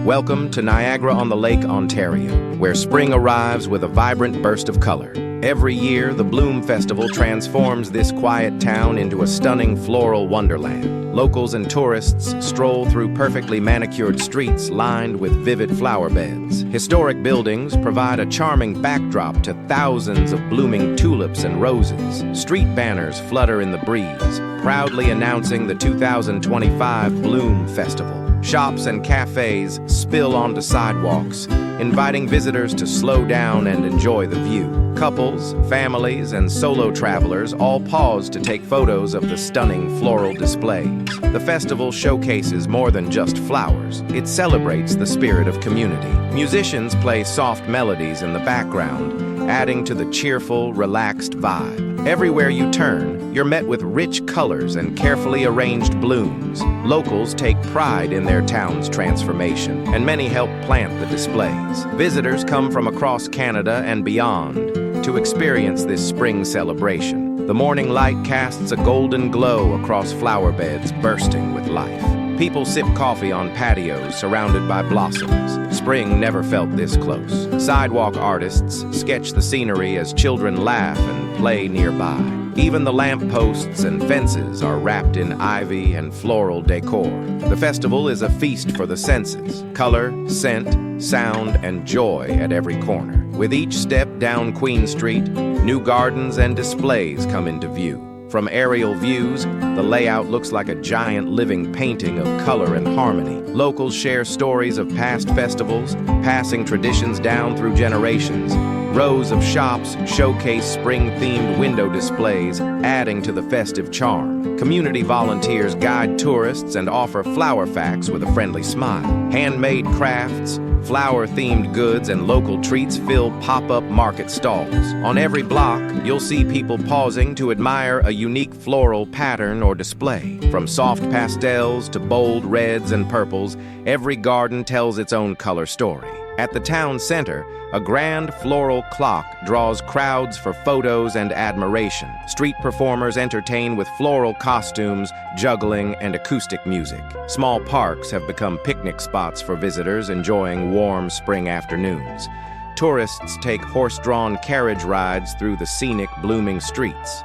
Welcome to Niagara-on-the-Lake, Ontario, where spring arrives with a vibrant burst of color. Every year, the Bloom Festival transforms this quiet town into a stunning floral wonderland. Locals and tourists stroll through perfectly manicured streets lined with vivid flower beds. Historic buildings provide a charming backdrop to thousands of blooming tulips and roses. Street banners flutter in the breeze, proudly announcing the 2025 Bloom Festival. Shops and cafes spill onto sidewalks, inviting visitors to slow down and enjoy the view. Couples, families, and solo travelers all pause to take photos of the stunning floral displays. The festival showcases more than just flowers. It celebrates the spirit of community. Musicians play soft melodies in the background, adding to the cheerful, relaxed vibe. Everywhere you turn, you're met with rich colors and carefully arranged blooms. Locals take pride in their town's transformation, and many help plant the displays. Visitors come from across Canada and beyond to experience this spring celebration. The morning light casts a golden glow across flower beds bursting with life. People sip coffee on patios surrounded by blossoms. Spring never felt this close. Sidewalk artists sketch the scenery as children laugh and play nearby. Even the lampposts and fences are wrapped in ivy and floral decor. The festival is a feast for the senses. Color, scent, sound, and joy at every corner. With each step down Queen Street, new gardens and displays come into view. From aerial views, the layout looks like a giant living painting of color and harmony. Locals share stories of past festivals, passing traditions down through generations. Rows of shops showcase spring-themed window displays, adding to the festive charm. Community volunteers guide tourists and offer flower facts with a friendly smile. Handmade crafts, flower-themed goods, and local treats fill pop-up market stalls. On every block, you'll see people pausing to admire a unique floral pattern or display. From soft pastels to bold reds and purples, every garden tells its own color story. At the town center, a grand floral clock draws crowds for photos and admiration. Street performers entertain with floral costumes, juggling, and acoustic music. Small parks have become picnic spots for visitors enjoying warm spring afternoons. Tourists take horse-drawn carriage rides through the scenic, blooming streets.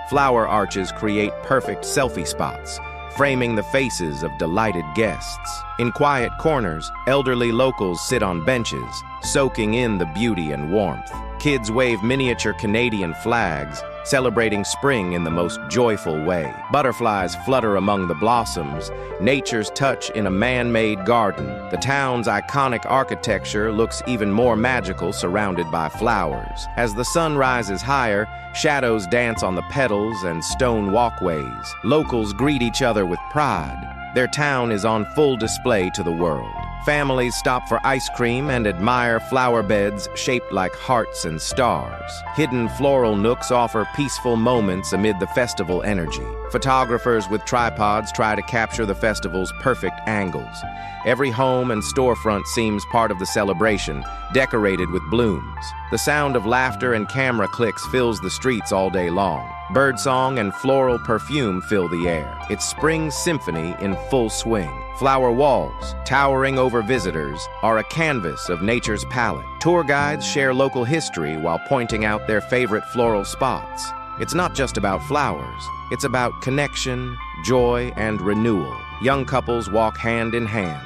Flower arches create perfect selfie spots, framing the faces of delighted guests. In quiet corners, elderly locals sit on benches, soaking in the beauty and warmth. Kids wave miniature Canadian flags, celebrating spring in the most joyful way. Butterflies flutter among the blossoms, nature's touch in a man-made garden. The town's iconic architecture looks even more magical surrounded by flowers. As the sun rises higher, shadows dance on the petals and stone walkways. Locals greet each other with pride. Their town is on full display to the world. Families stop for ice cream and admire flower beds shaped like hearts and stars. Hidden floral nooks offer peaceful moments amid the festival energy. Photographers with tripods try to capture the festival's perfect angles. Every home and storefront seems part of the celebration, decorated with blooms. The sound of laughter and camera clicks fills the streets all day long. Birdsong and floral perfume fill the air. It's spring symphony in full swing. Flower walls, towering over visitors, are a canvas of nature's palette. Tour guides share local history while pointing out their favorite floral spots. It's not just about flowers. It's about connection, joy, and renewal. Young couples walk hand in hand,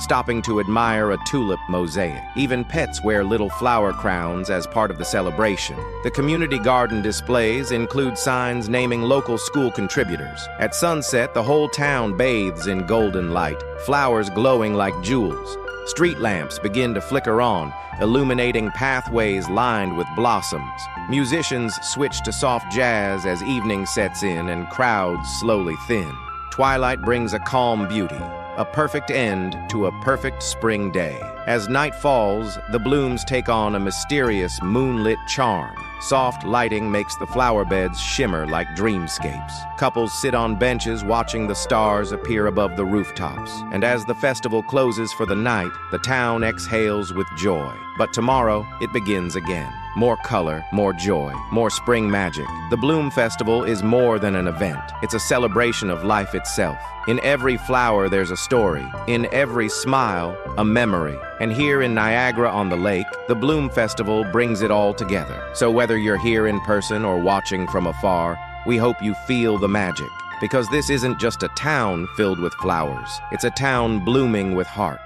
stopping to admire a tulip mosaic. Even pets wear little flower crowns as part of the celebration. The community garden displays include signs naming local school contributors. At sunset, the whole town bathes in golden light, flowers glowing like jewels. Street lamps begin to flicker on, illuminating pathways lined with blossoms. Musicians switch to soft jazz as evening sets in and crowds slowly thin. Twilight brings a calm beauty, a perfect end to a perfect spring day. As night falls, the blooms take on a mysterious moonlit charm. Soft lighting makes the flower beds shimmer like dreamscapes. Couples sit on benches watching the stars appear above the rooftops. And as the festival closes for the night, the town exhales with joy. But tomorrow, it begins again. More color, more joy, more spring magic. The Bloom Festival is more than an event. It's a celebration of life itself. In every flower, there's a story. In every smile, a memory. And here in Niagara-on-the-Lake, the Bloom Festival brings it all together. So whether you're here in person or watching from afar, we hope you feel the magic. Because this isn't just a town filled with flowers. It's a town blooming with heart.